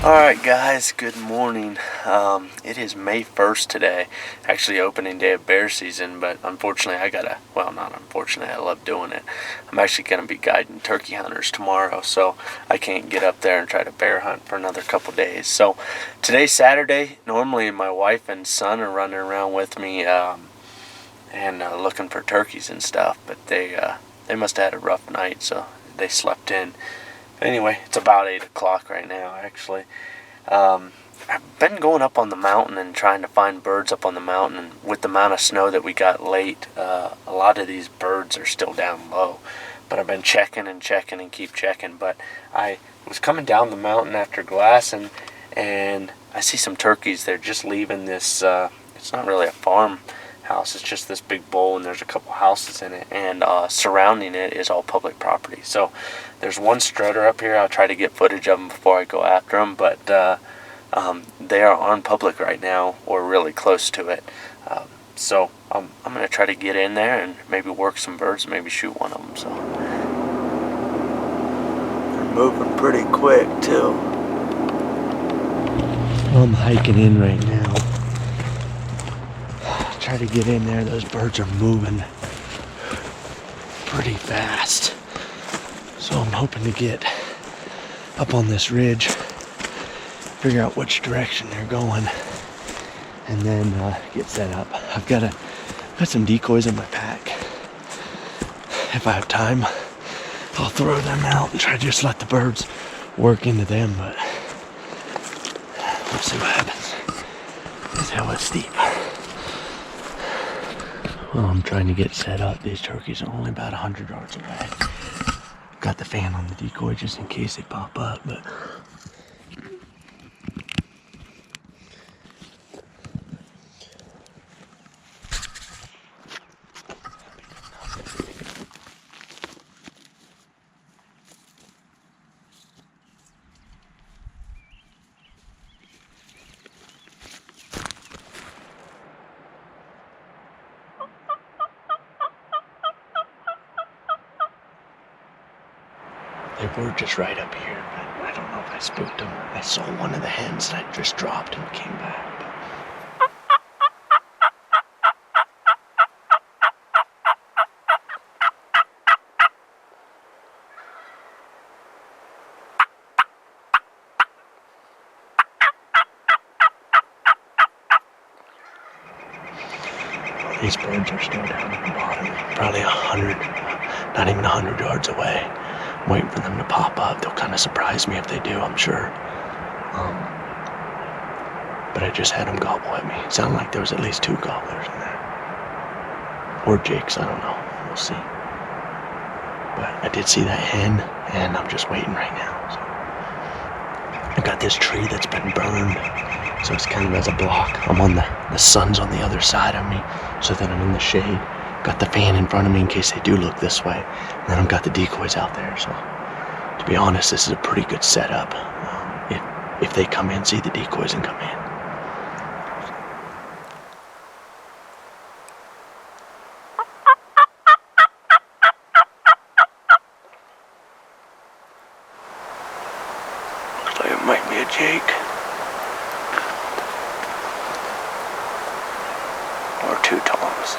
Alright guys, good morning. It is May 1st today, actually opening day of bear season, but unfortunately not unfortunately, I love doing it. I'm actually going to be guiding turkey hunters tomorrow, so I can't get up there and try to bear hunt for another couple days. So today's Saturday. Normally my wife and son are running around with me and looking for turkeys and stuff, but they must have had a rough night, so they slept in. Anyway, it's about 8 o'clock right now, actually. I've been going up on the mountain and trying to find birds up on the mountain, and with the amount of snow that we got late, a lot of these birds are still down low. But I've been checking and keep checking. But I was coming down the mountain after glassing, and I see some turkeys. They're just leaving this, it's not really a farm house, it's just this big bowl, and there's a couple houses in it, and surrounding it is all public property. So there's one strutter up here. I'll try to get footage of them before I go after them, but they are on public right now, or really close to it. So I'm going to try to get in there and maybe work some birds and maybe shoot one of them. So they're moving pretty quick too. I'm hiking in right now. Try to get in there. Those birds are moving pretty fast, so I'm hoping to get up on this ridge, figure out which direction they're going, and then get set up. I've got some decoys in my pack. If I have time, I'll throw them out and try to just let the birds work into them, but we'll see what happens. This hill is steep. Well, I'm trying to get set up. These turkeys are only about 100 yards away. Got the fan on the decoy just in case they pop up, but they were just right up here, but I don't know if I spooked them. I saw one of the hens that I just dropped and came back. These birds are still down at the bottom, probably 100, not even 100 yards away. I'm waiting for them to pop up. They'll kind of surprise me if they do, I'm sure. But I just had them gobble at me. It sounded like there was at least 2 gobblers in there. Or jakes, I don't know. We'll see. But I did see that hen, and I'm just waiting right now. So I got this tree that's been burned, so it's kind of as a block. I'm on the sun's on the other side of me, so then I'm in the shade. Got the fan in front of me in case they do look this way. And then I've got the decoys out there, so to be honest, this is a pretty good setup. If they come in, see the decoys and come in. Looks like it might be a jake. Or 2 toms.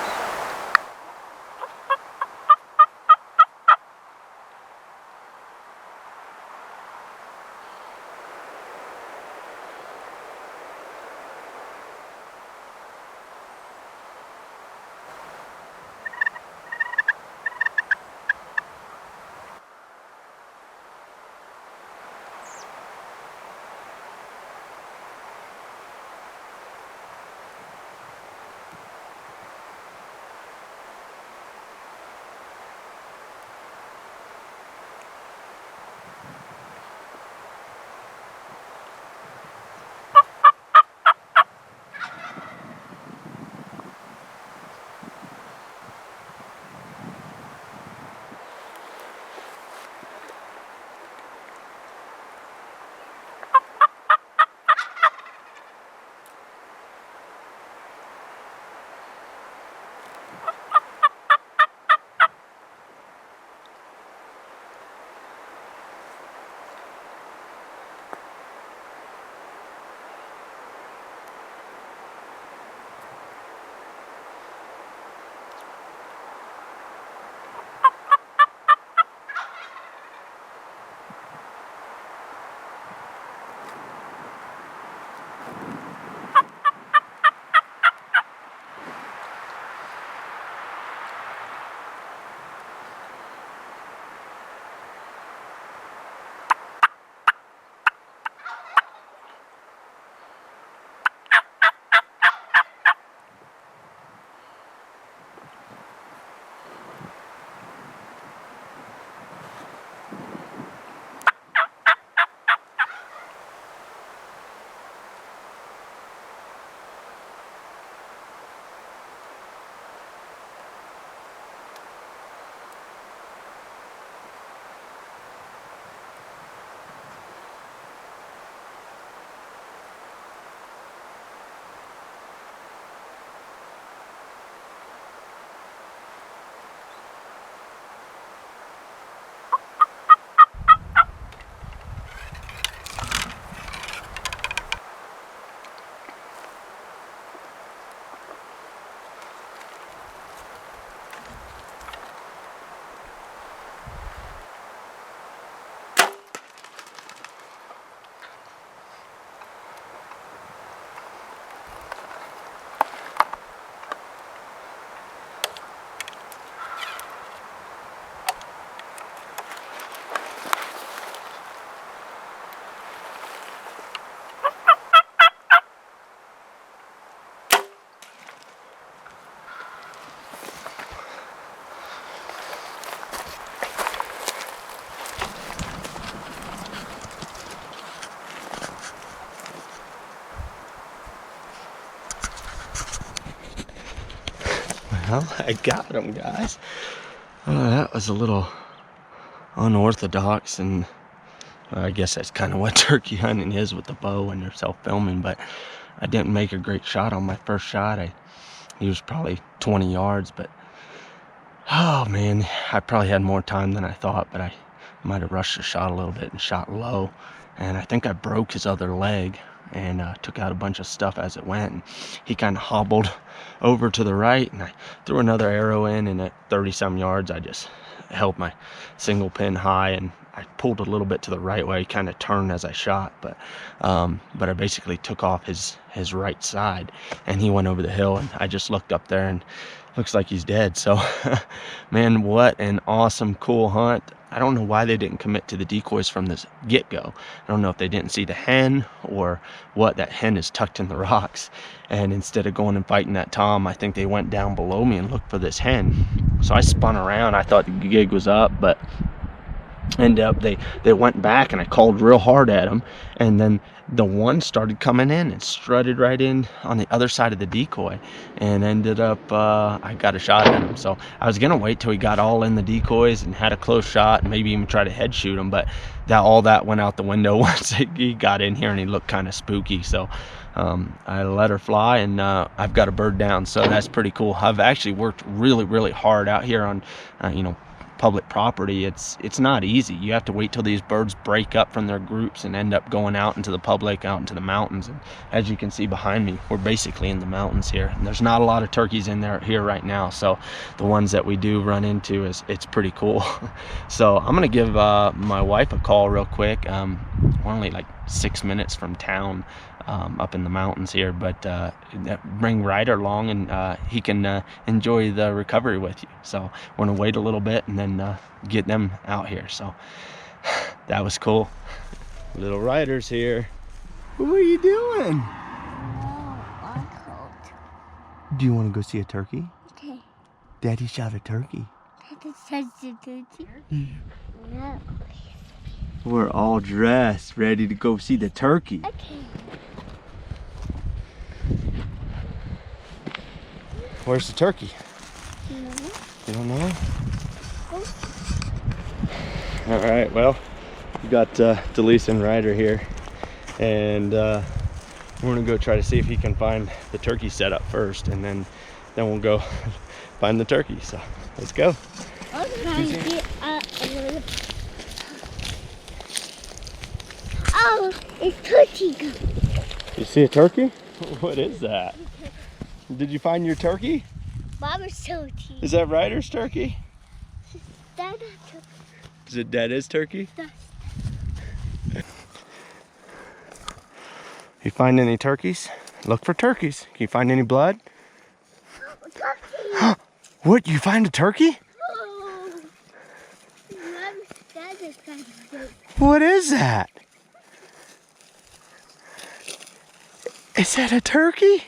Well, I got him, guys. That was a little unorthodox, and I guess that's kind of what turkey hunting is with the bow and your self-filming, but I didn't make a great shot on my first shot. He was probably 20 yards, but oh man, I probably had more time than I thought, but I might have rushed the shot a little bit and shot low, and I think I broke his other leg and took out a bunch of stuff as it went, and he kind of hobbled over to the right, and I threw another arrow in, and at 30-some yards I just held my single pin high, and I pulled a little bit to the right where he kind of turned as I shot, but I basically took off his right side, and he went over the hill, and I just looked up there and looks like he's dead. So man, what an awesome, cool hunt. I don't know why they didn't commit to the decoys from the get-go. I don't know if they didn't see the hen or what. That hen is tucked in the rocks, and instead of going and fighting that tom, I think they went down below me and looked for this hen. So I spun around. I thought the gig was up, but ended up they went back, and I called real hard at them, and then the one started coming in and strutted right in on the other side of the decoy, and ended up I got a shot at him. So I was gonna wait till he got all in the decoys and had a close shot and maybe even try to head shoot him, but all that went out the window once he got in here, and he looked kind of spooky. So I let her fly, and I've got a bird down, so that's pretty cool. I've actually worked really hard out here on public property. It's not easy. You have to wait till these birds break up from their groups and end up going out into the public, out into the mountains. And as you can see behind me, we're basically in the mountains here, and there's not a lot of turkeys in there here right now, so the ones that we do run into, it's pretty cool. So I'm gonna give my wife a call real quick. We're only like 6 minutes from town, up in the mountains here, but bring Ryder along, and he can enjoy the recovery with you. So we're gonna wait a little bit and then get them out here. So that was cool. Little Ryder's here. What are you doing? Oh, I'm cold. Do you want to go see a turkey? Okay. Daddy shot a turkey. Daddy shot a turkey? No. We're all dressed, ready to go see the turkey. Okay. Where's the turkey? No. You don't know? All right, well, we got Delise and Ryder here, and we're gonna go try to see if he can find the turkey setup first, and then we'll go find the turkey. So let's go. I'm trying to get oh, it's turkey. You see a turkey? What is that? Did you find your turkey? Mama's turkey. Is that Ryder's turkey? Dad's turkey. Is it Dad's turkey? Dustin. You find any turkeys? Look for turkeys. Can you find any blood? Turkey. What? You find a turkey? Oh. Dad's kind of good. What is that? Is that a turkey?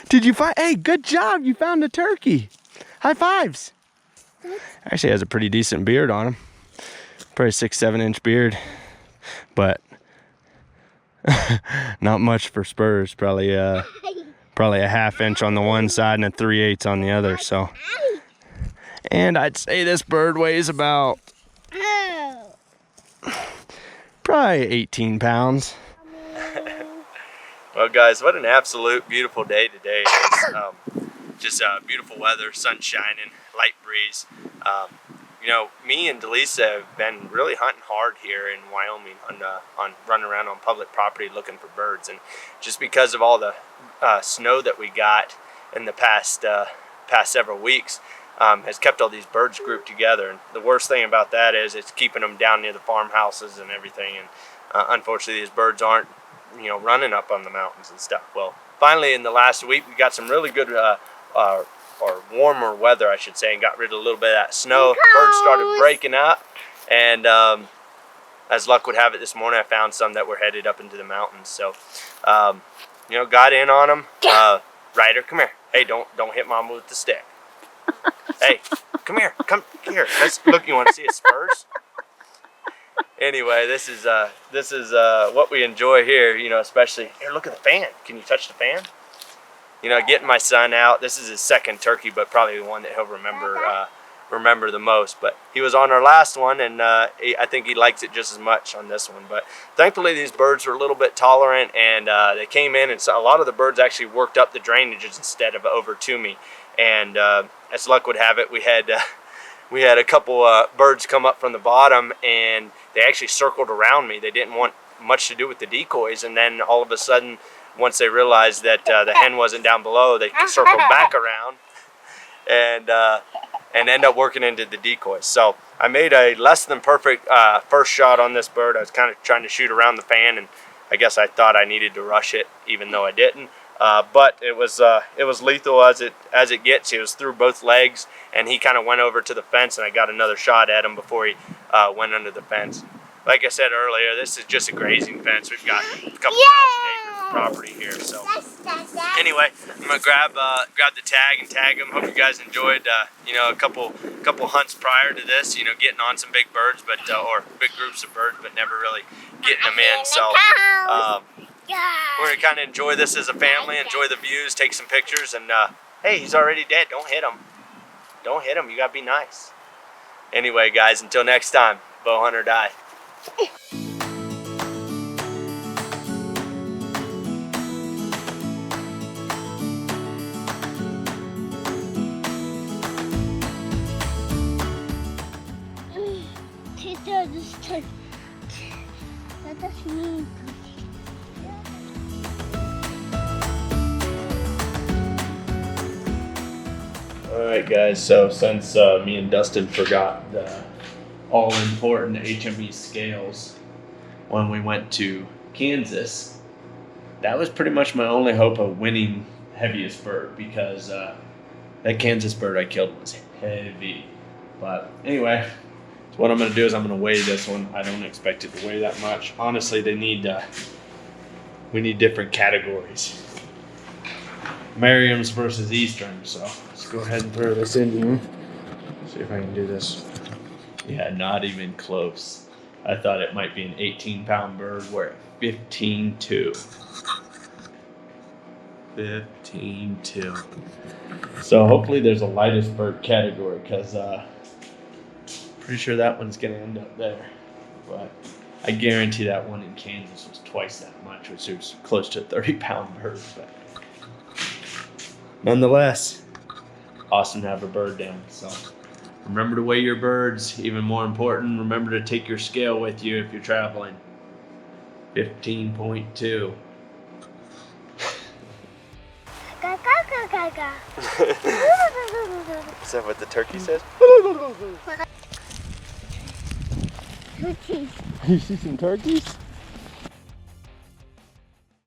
Did you find? Hey, good job! You found a turkey. High fives. Actually has a pretty decent beard on him. Probably 6-7 inch beard, but not much for spurs. Probably a half inch on the one side and a 3/8 on the other. So, and I'd say this bird weighs about probably 18 pounds. Well, guys, what an absolute beautiful day today. It's just beautiful weather, sun shining, light breeze. You know, me and Delisa have been really hunting hard here in Wyoming on running around on public property looking for birds, and just because of all the snow that we got in the past several weeks, has kept all these birds grouped together. And the worst thing about that is it's keeping them down near the farmhouses and everything. And unfortunately, these birds aren't, you know, running up on the mountains and stuff. Well, finally, in the last week, we got some really good or warmer weather, I should say, and got rid of a little bit of that snow. Birds started breaking up, and as luck would have it, this morning I found some that were headed up into the mountains. So, you know, got in on them. Ryder, come here. Hey, don't hit Mama with the stick. Hey, come here. Come here. Look, you want to see his spurs? Anyway, this is what we enjoy here. You know, especially here. Look at the fan. Can you touch the fan? you know, getting my son out. This is his second turkey, but probably the one that he'll remember the most. But he was on our last one, and I think he likes it just as much on this one. But thankfully these birds were a little bit tolerant, and they came in, and so a lot of the birds actually worked up the drainages instead of over to me. And as luck would have it, we had a couple birds come up from the bottom, and they actually circled around me. They didn't want much to do with the decoys, and then all of a sudden, once they realized that the hen wasn't down below, they circled back around and end up working into the decoys. So I made a less than perfect first shot on this bird. I was kind of trying to shoot around the fan, and I guess I thought I needed to rush it, even though I didn't. But it was lethal as it gets. He was through both legs, and he kind of went over to the fence, and I got another shot at him before he went under the fence. Like I said earlier, this is just a grazing fence. We've got a couple thousand acres of property here. So anyway, I'm gonna grab the tag and tag him. Hope you guys enjoyed you know, a couple hunts prior to this. You know, getting on some big birds, but or big groups of birds, but never really getting them in. So we're gonna kind of enjoy this as a family, enjoy the views, take some pictures, and hey, he's already dead. Don't hit him. Don't hit him. You gotta be nice. Anyway, guys, until next time, bow hunt or die. Alright guys, so since me and Dustin forgot the all-important HME scales when we went to Kansas, that was pretty much my only hope of winning heaviest bird, because that Kansas bird I killed was heavy. But anyway, so what I'm going to do is I'm going to weigh this one. I don't expect it to weigh that much. Honestly, we need different categories. Merriam's versus Eastern, so let's go ahead and throw this in here. See if I can do this. Yeah, not even close. I thought it might be an 18-pound bird. We're at 15.2. 15.2. So hopefully there's a lightest bird category, because pretty sure that one's gonna end up there. But I guarantee that one in Kansas was twice that much, which was close to a 30-pound bird. But nonetheless, awesome to have a bird down. So remember to weigh your birds. Even more important, remember to take your scale with you if you're traveling. 15.2. Is that what the turkey says? Turkeys. You see some turkeys?